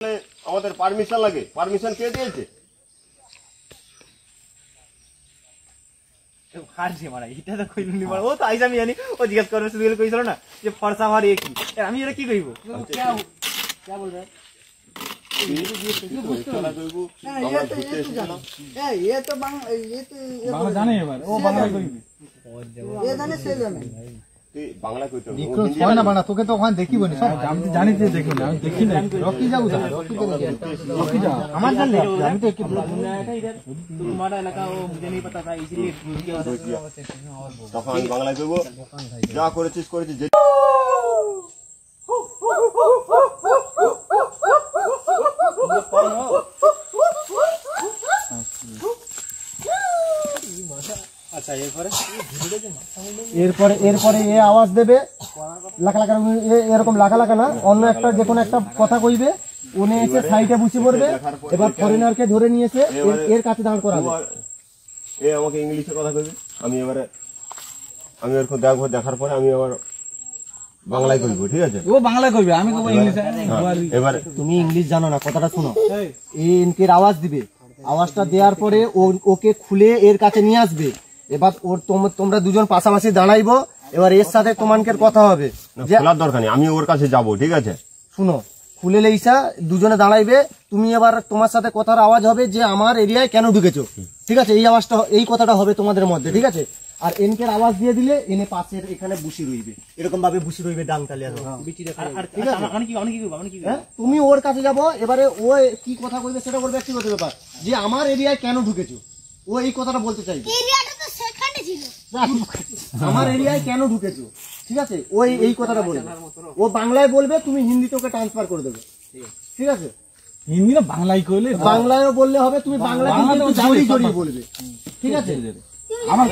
আমাদের পারমিশন লাগে, পারমিশন কে দিয়েছে? ও তো আইসা আমি জানি, ও জিজ্ঞেস করবে শুধু কইছিল না যে ফর্সা ভার এ কি, আমি এটা কি কইব? জানে এবার ও বাংলা কইবে, বাংলা কইতে হয় না বানা, তোকে তো ওখানে দেখিব না, সব জানি যে দেখি না, আমি দেখি না। রকি যাও, রকি যাও আমার জানলে আমি তো तुम्हारा इलाका वो मुझे नहीं पता था, इसीलिए তখন আমি বাংলায় কইবো, যা করেছিস করেছিস। আচ্ছা এরপরে এ আওয়াজ দেবে লাখা লাখা, এরকম লাখা লাখা না, অন্য একটা যে কোনো একটা কথা কইবে, উনি এসে সাইডে বসে পড়বে। এবার ফরেনারকে ধরে নিয়েছে এর কাছে দাঁড় করাবে। এ আমাকে ইংলিশে কথা কইবে, আমি এবারে আমি এর দেখবো, দেখার পরে আমি আবার বাংলায় কইবো, ঠিক আছে? ও বাংলা কইবে, আমি কইবো ইংলিশে। এবারে তুমি ইংলিশ জানো না, কথাটা শোনো। এনকের আওয়াজ দিবে, আওয়াজটা দেওয়ার পরে ওকে খুলে এর কাছে নিয়ে আসবে। এবার ওর তোমরা দুজন পাশাপাশি দাঁড়াইবো। এবার এর সাথে তোমাদের কথা হবে, খোলার দরকার নেই, আমি ওর কাছে যাবো, ঠিক আছে? শুনো, খুলে লেইসা দুজনে দাঁড়াইবে। তুমি এবার তোমার সাথে কথার আওয়াজ হবে যে আমার এরিয়ায় কেন ঢুকেছো, ঠিক আছে? এই আওয়াজটা, এই কথাটা হবে তোমাদের মধ্যে, ঠিক আছে? আর এনকের আওয়াজ দিয়ে দিলে এনে পাশের এখানে বসে রইবে, এরকম ভাবে বসে রইবে ডাং তালিয়া। তুমি ওর কাছে যাবো। এবারে ও কি কথা বলবে সেটা বলবে ব্যক্তিগত ব্যাপার, যে আমার এরিয়ায় কেন ঢুকেছো, ও এই কথাটা বলতে চাইবে। আমার এরিয়ায় কেন ঢুকেছো, ঠিক আছে? ওই এই কথাটা বলবে, ও বাংলায় বলবে, তুমি হিন্দিতে ওকে ট্রান্সফার করে দেবে, ঠিক আছে? হিন্দি না বাংলায় কইলে, বাংলায়ও বললে হবে, তুমি বাংলা জড়িয়ে জড়িয়ে বলবে, ঠিক আছে? আমার